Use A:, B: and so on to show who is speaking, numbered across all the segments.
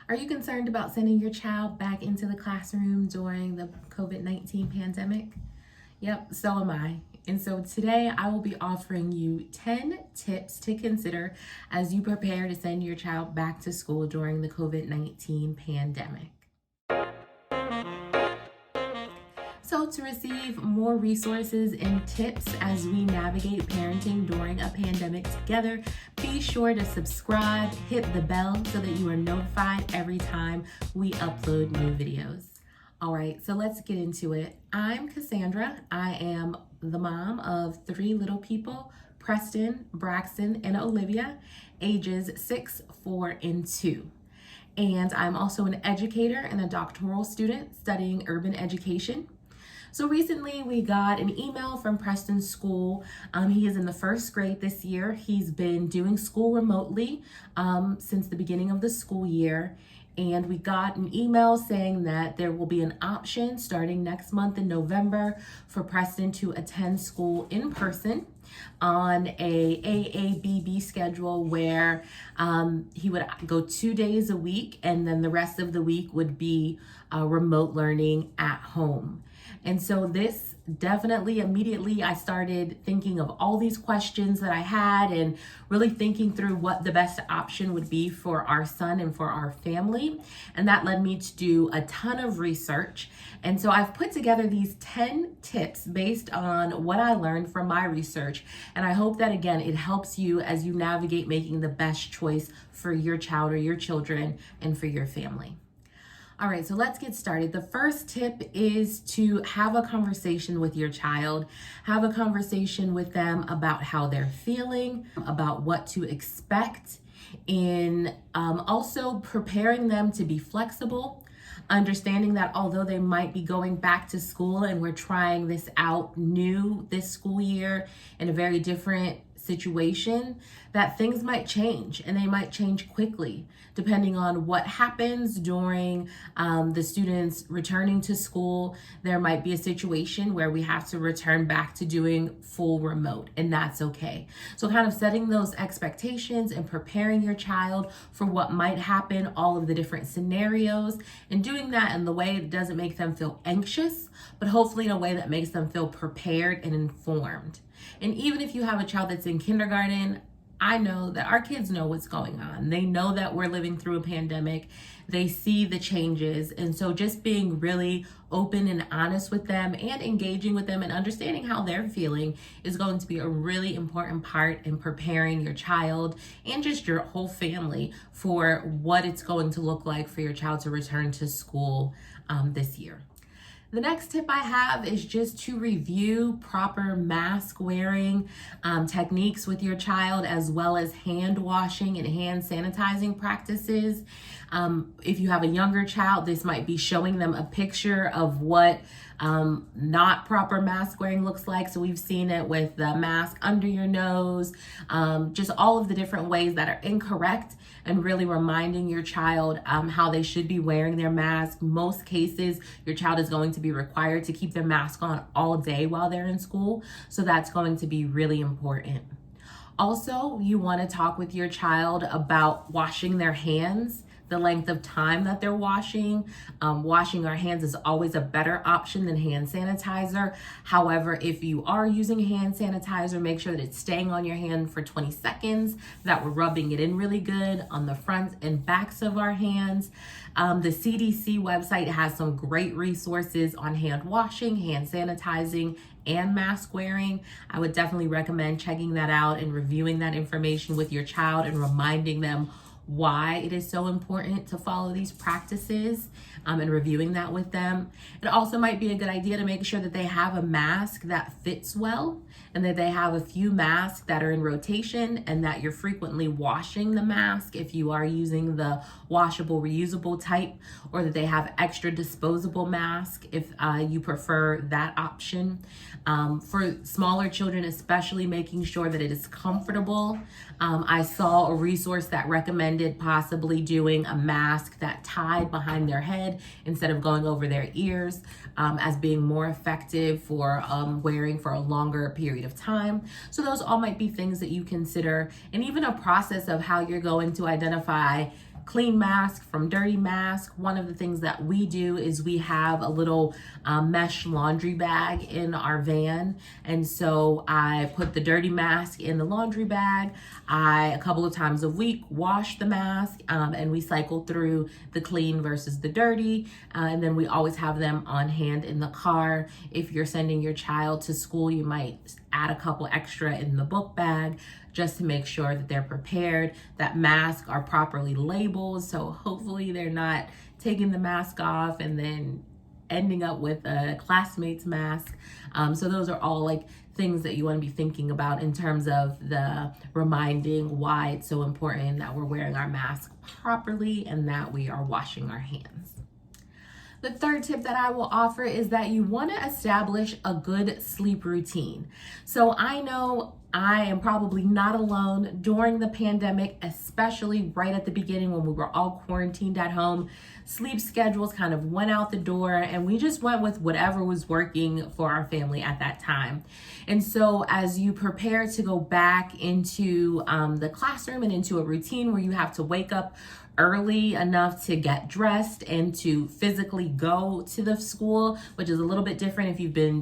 A: Are you concerned about sending your child back into the classroom during the COVID-19 pandemic? Yep, so am I. And so today I will be offering you 10 tips to consider as you prepare to send your child back to school during the COVID-19 pandemic. So, to receive more resources and tips as we navigate parenting during a pandemic together, be sure to subscribe, hit the bell so that you are notified every time we upload new videos. All right, so let's get into it. I'm Cassandra. I am the mom of 3 little people, Preston, Braxton, and Olivia, ages 6, 4, and 2. And I'm also an educator and a doctoral student studying urban education. So recently we got an email from Preston's school. He is in the 1st grade this year. He's been doing school remotely since the beginning of the school year. And we got an email saying that there will be an option starting next month in November for Preston to attend school in person on a AABB schedule where he would go 2 days a week, and then the rest of the week would be remote learning at home. And so this definitely immediately I started thinking of all these questions that I had and really thinking through what the best option would be for our son and for our family. And that led me to do a ton of research. And so I've put together these 10 tips based on what I learned from my research. And I hope that again, it helps you as you navigate making the best choice for your child or your children and for your family. All right, so let's get started. The first tip is to have a conversation with your child. Have a conversation with them about how they're feeling, about what to expect, in also preparing them to be flexible, understanding that although they might be going back to school and we're trying this out new this school year in a very different situation, that things might change and they might change quickly depending on what happens during the students returning to school. There might be a situation where we have to return back to doing full remote, and that's okay. So kind of setting those expectations and preparing your child for what might happen, all of the different scenarios, and doing that in the way that doesn't make them feel anxious, but hopefully in a way that makes them feel prepared and informed. And even if you have a child that's in kindergarten, I know that our kids know what's going on. They know that we're living through a pandemic. They see the changes. And so just being really open and honest with them and engaging with them and understanding how they're feeling is going to be a really important part in preparing your child and just your whole family for what it's going to look like for your child to return to school this year. The next tip I have is just to review proper mask wearing techniques with your child, as well as hand washing and hand sanitizing practices. If you have a younger child, this might be showing them a picture of what not proper mask wearing looks like. So we've seen it with the mask under your nose, just all of the different ways that are incorrect, and really reminding your child how they should be wearing their mask. Most cases, your child is going to be required to keep their mask on all day while they're in school. So that's going to be really important. Also, you want to talk with your child about washing their hands, the length of time that they're washing. Washing our hands is always a better option than hand sanitizer. However, if you are using hand sanitizer, make sure that it's staying on your hand for 20 seconds, that we're rubbing it in really good on the fronts and backs of our hands. The CDC website has some great resources on hand washing, hand sanitizing, and mask wearing. I would definitely recommend checking that out and reviewing that information with your child and reminding them why it is so important to follow these practices and reviewing that with them. It also might be a good idea to make sure that they have a mask that fits well and that they have a few masks that are in rotation and that you're frequently washing the mask if you are using the washable, reusable type, or that they have extra disposable mask if you prefer that option. For smaller children, especially making sure that it is comfortable. I saw a resource that recommended possibly doing a mask that tied behind their head instead of going over their ears as being more effective for wearing for a longer period of time. So those all might be things that you consider, and even a process of how you're going to identify clean mask from dirty mask. One of the things that we do is we have a little mesh laundry bag in our van. And so I put the dirty mask in the laundry bag. A couple of times a week, wash the mask, and we cycle through the clean versus the dirty. And then we always have them on hand in the car. If you're sending your child to school, you might add a couple extra in the book bag just to make sure that they're prepared, that masks are properly labeled. So hopefully they're not taking the mask off and then ending up with a classmate's mask. So those are all like things that you want to be thinking about in terms of the reminding why it's so important that we're wearing our mask properly and that we are washing our hands. The third tip that I will offer is that you want to establish a good sleep routine. So I know I am probably not alone during the pandemic, especially right at the beginning when we were all quarantined at home. Sleep schedules kind of went out the door and we just went with whatever was working for our family at that time. And so as you prepare to go back into the classroom and into a routine where you have to wake up early enough to get dressed and to physically go to the school, which is a little bit different if you've been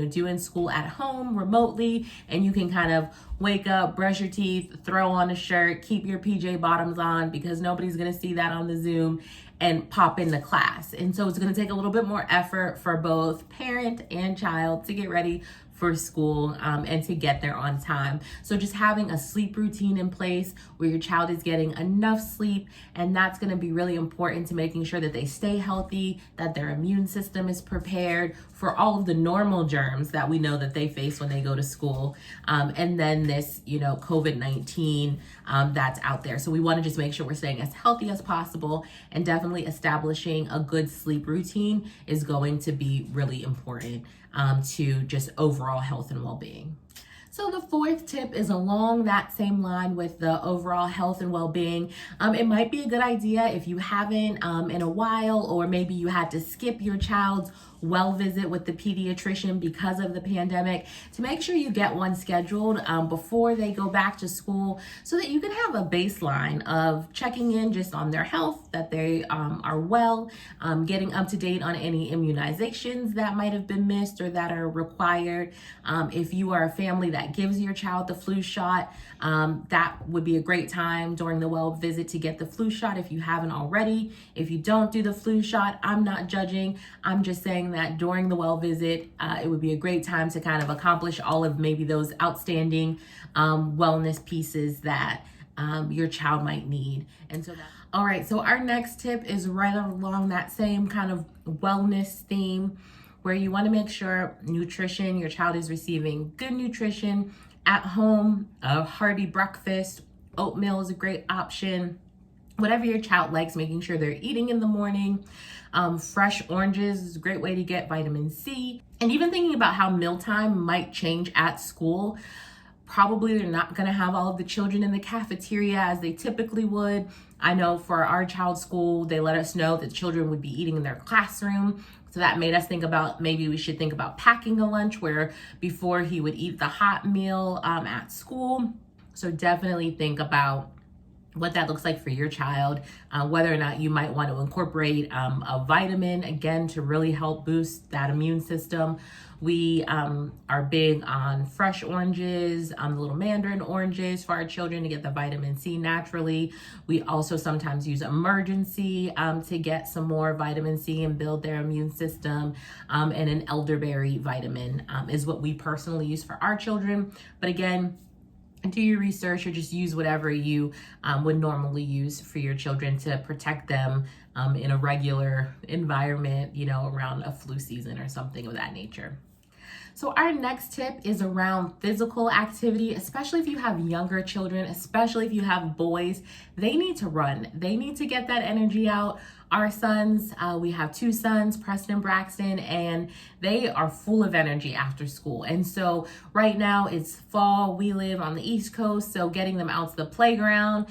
A: doing school at home remotely, and you can kind of wake up, brush your teeth, throw on a shirt, keep your PJ bottoms on because nobody's gonna see that on the Zoom, and pop into class. And so it's gonna take a little bit more effort for both parent and child to get ready for school and to get there on time. So just having a sleep routine in place where your child is getting enough sleep, and that's going to be really important to making sure that they stay healthy, that their immune system is prepared for all of the normal germs that we know that they face when they go to school. And then this, COVID-19 that's out there. So we want to just make sure we're staying as healthy as possible, and definitely establishing a good sleep routine is going to be really important to just overall health and well-being. So the fourth tip is along that same line with the overall health and well-being. It might be a good idea if you haven't in a while, or maybe you had to skip your child's well visit with the pediatrician because of the pandemic, to make sure you get one scheduled before they go back to school, so that you can have a baseline of checking in just on their health, that they are well, getting up to date on any immunizations that might have been missed or that are required. If you are a family that gives your child the flu shot, that would be a great time during the well visit to get the flu shot if you haven't already. If you don't do the flu shot, I'm not judging. I'm just saying that during the well visit, it would be a great time to kind of accomplish all of maybe those outstanding wellness pieces that your child might need. And so all right, so our next tip is right along that same kind of wellness theme, where you want to make sure nutrition, your child is receiving good nutrition at home. A hearty breakfast, oatmeal is a great option. Whatever your child likes, making sure they're eating in the morning. Fresh oranges is a great way to get vitamin C. And even thinking about how mealtime might change at school. Probably they're not going to have all of the children in the cafeteria as they typically would. I know for our child's school, they let us know that children would be eating in their classroom. So that made us think about maybe we should think about packing a lunch where before he would eat the hot meal at school. So definitely think about what that looks like for your child, whether or not you might want to incorporate a vitamin, again, to really help boost that immune system. We are big on fresh oranges, the little mandarin oranges for our children to get the vitamin C naturally. We also sometimes use emergency to get some more vitamin C and build their immune system. And an elderberry vitamin is what we personally use for our children. But again, do your research or just use whatever you would normally use for your children to protect them in a regular environment, around a flu season or something of that nature. So our next tip is around physical activity, especially if you have younger children, especially if you have boys. They need to run. They need to get that energy out. Our sons, we have 2 sons, Preston and Braxton, and they are full of energy after school. And so right now it's fall. We live on the East Coast, so getting them out to the playground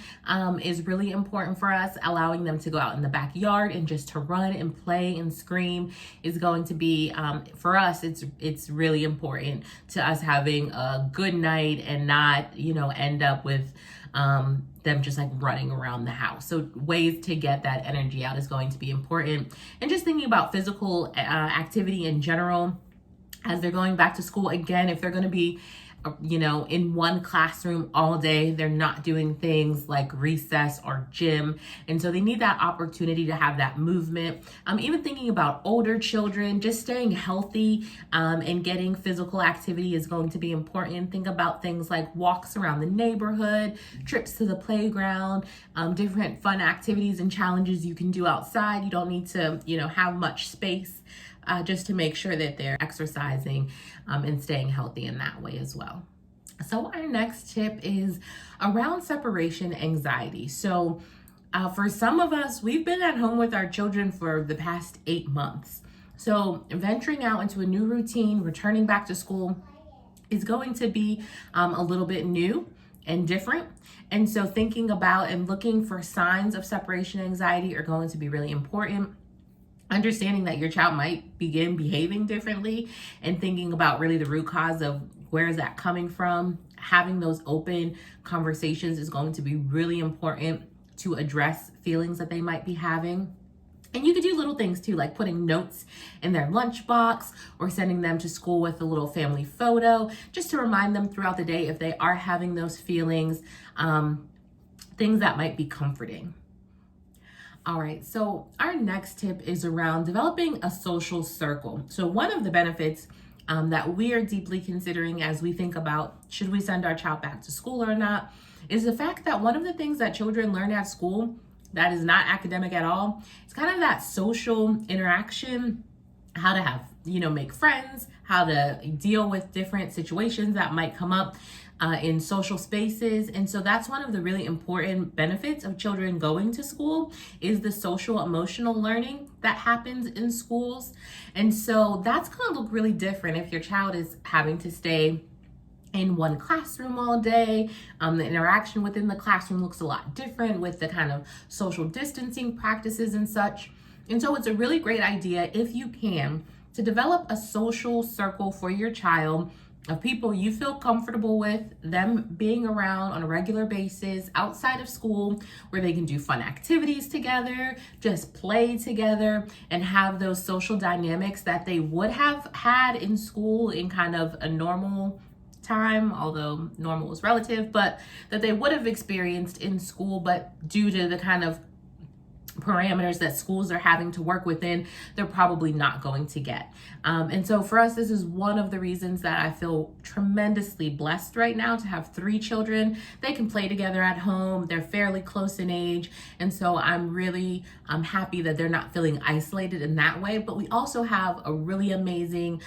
A: is really important for us. Allowing them to go out in the backyard and just to run and play and scream is going to be, for us, it's really important to us having a good night and not, end up with them just like running around the house. So ways to get that energy out is going to be important. And just thinking about physical activity in general as they're going back to school. Again, if they're going to be in one classroom all day, they're not doing things like recess or gym. And so they need that opportunity to have that movement. Even thinking about older children, just staying healthy and getting physical activity is going to be important. Think about things like walks around the neighborhood, trips to the playground, different fun activities and challenges you can do outside. You don't need to, have much space. Just to make sure that they're exercising and staying healthy in that way as well. So our next tip is around separation anxiety. So for some of us, we've been at home with our children for the past 8 months. So venturing out into a new routine, returning back to school is going to be a little bit new and different. And so thinking about and looking for signs of separation anxiety are going to be really important. Understanding that your child might begin behaving differently and thinking about really the root cause of where is that coming from. Having those open conversations is going to be really important to address feelings that they might be having. And you could do little things too, like putting notes in their lunchbox or sending them to school with a little family photo, just to remind them throughout the day if they are having those feelings, things that might be comforting. All right, so our next tip is around developing a social circle. So one of the benefits that we are deeply considering as we think about should we send our child back to school or not is the fact that one of the things that children learn at school that is not academic at all, it's kind of that social interaction, how to have, make friends, how to deal with different situations that might come up in social spaces. And so that's one of the really important benefits of children going to school is the social emotional learning that happens in schools. And so that's going to look really different if your child is having to stay in one classroom all day. The interaction within the classroom looks a lot different with the kind of social distancing practices and such. And so it's a really great idea, if you can, to develop a social circle for your child of people you feel comfortable with, them being around on a regular basis outside of school, where they can do fun activities together, just play together, and have those social dynamics that they would have had in school in kind of a normal time, although normal is relative, but that they would have experienced in school, but due to the kind of parameters that schools are having to work within, they're probably not going to get. And so for us, this is one of the reasons that I feel tremendously blessed right now to have 3 children. They can play together at home. They're fairly close in age. And so I'm really happy that they're not feeling isolated in that way. But we also have a really amazing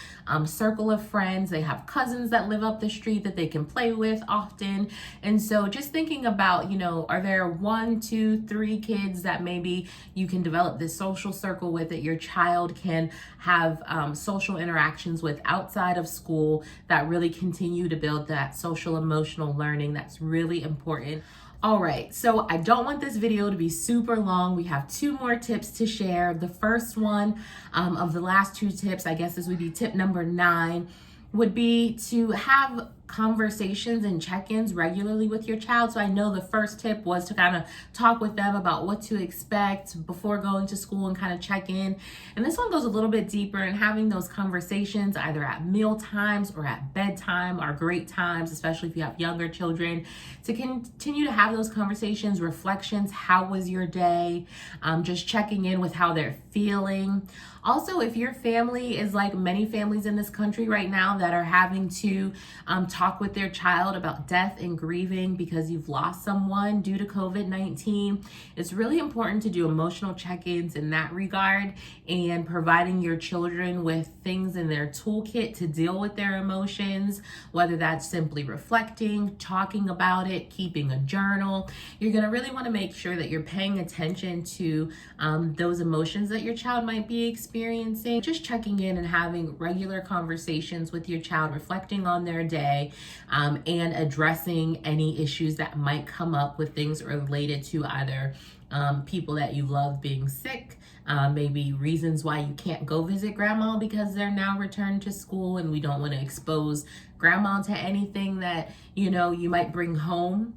A: circle of friends. They have cousins that live up the street that they can play with often. And so just thinking about, are there 1, 2, 3 kids that maybe you can develop this social circle with, that your child can have social interactions with outside of school that really continue to build that social emotional learning that's really important. All right, so I don't want this video to be super long. We have 2 more tips to share. The first one of the last 2 tips, I guess this would be tip number 9, would be to have conversations and check-ins regularly with your child. So I know the first tip was to kind of talk with them about what to expect before going to school and kind of check in. And this one goes a little bit deeper, and having those conversations either at meal times or at bedtime are great times, especially if you have younger children, to continue to have those conversations, reflections. How was your day? Just checking in with how they're feeling. Also, if your family is like many families in this country right now that are having to talk with their child about death and grieving because you've lost someone due to COVID-19, it's really important to do emotional check-ins in that regard, and providing your children with things in their toolkit to deal with their emotions, whether that's simply reflecting, talking about it, keeping a journal. You're going to really want to make sure that you're paying attention to those emotions that your child might be experiencing. Just checking in and having regular conversations with your child, reflecting on their day, and addressing any issues that might come up with things related to either people that you love being sick, maybe reasons why you can't go visit grandma because they're now returned to school and we don't want to expose grandma to anything that you might bring home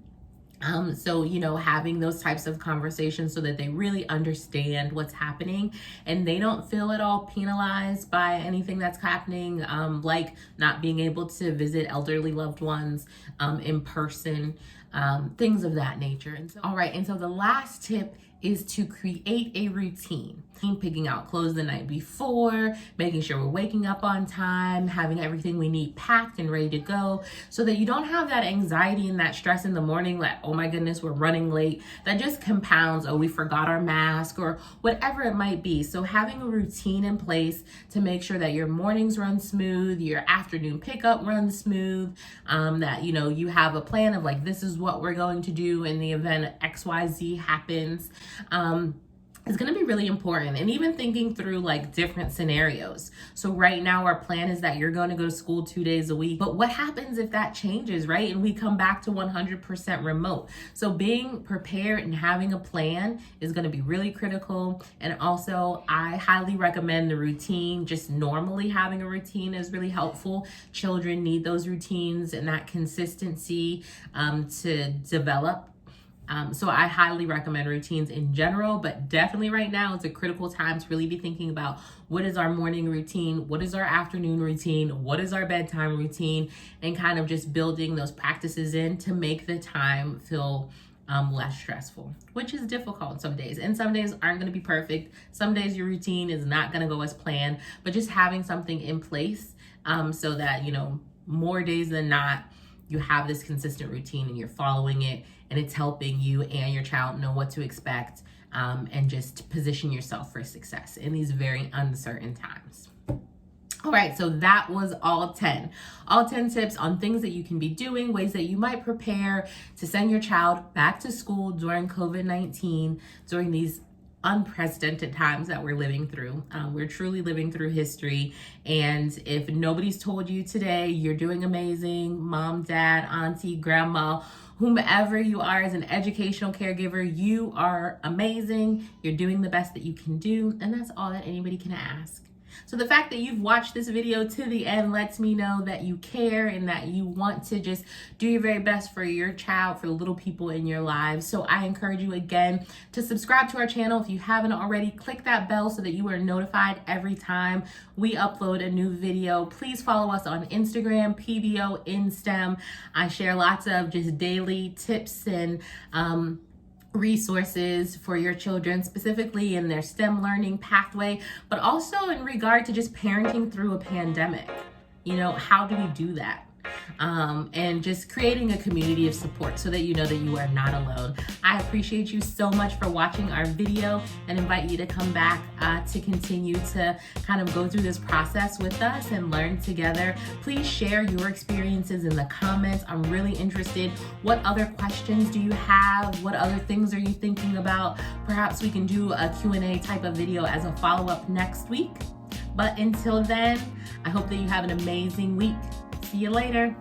A: So, having those types of conversations so that they really understand what's happening and they don't feel at all penalized by anything that's happening, like not being able to visit elderly loved ones in person, things of that nature. And so, all right, and so the last tip is to create a routine. Picking out clothes the night before, making sure we're waking up on time, having everything we need packed and ready to go so that you don't have that anxiety and that stress in the morning, like, oh my goodness, we're running late. That just compounds, oh, we forgot our mask or whatever it might be. So having a routine in place to make sure that your mornings run smooth, your afternoon pickup runs smooth, that, you have a plan of like, this is what we're going to do in the event XYZ happens. Is going to be really important, and even thinking through like different scenarios. So right now our plan is that you're going to go to school 2 days a week, but what happens if that changes, right? And we come back to 100% remote. So being prepared and having a plan is going to be really critical. And also I highly recommend the routine. Just normally having a routine is really helpful. Children need those routines and that consistency to develop. So I highly recommend routines in general, but definitely right now it's a critical time to really be thinking about what is our morning routine, what is our afternoon routine, what is our bedtime routine, and kind of just building those practices in to make the time feel less stressful, which is difficult some days. And some days aren't going to be perfect. Some days your routine is not going to go as planned, but just having something in place so that, more days than not, you have this consistent routine and you're following it and it's helping you and your child know what to expect and just position yourself for success in these very uncertain times. All right, so that was all 10 tips on things that you can be doing, ways that you might prepare to send your child back to school during COVID-19, during these unprecedented times that we're living through. We're truly living through history. And if nobody's told you today, you're doing amazing, mom, dad, auntie, grandma, whomever you are as an educational caregiver, you are amazing. You're doing the best that you can do. And that's all that anybody can ask. So the fact that you've watched this video to the end lets me know that you care and that you want to just do your very best for your child, for the little people in your lives. So I encourage you again to subscribe to our channel. If you haven't already, click that bell so that you are notified every time we upload a new video. Please follow us on Instagram, PBO in STEM. I share lots of just daily tips and resources for your children, specifically in their STEM learning pathway, but also in regard to just parenting through a pandemic. How do we do that? And just creating a community of support so that you know that you are not alone. I appreciate you so much for watching our video and invite you to come back to continue to kind of go through this process with us and learn together. Please share your experiences in the comments. I'm really interested. What other questions do you have? What other things are you thinking about? Perhaps we can do a Q&A type of video as a follow-up next week. But until then, I hope that you have an amazing week. See you later.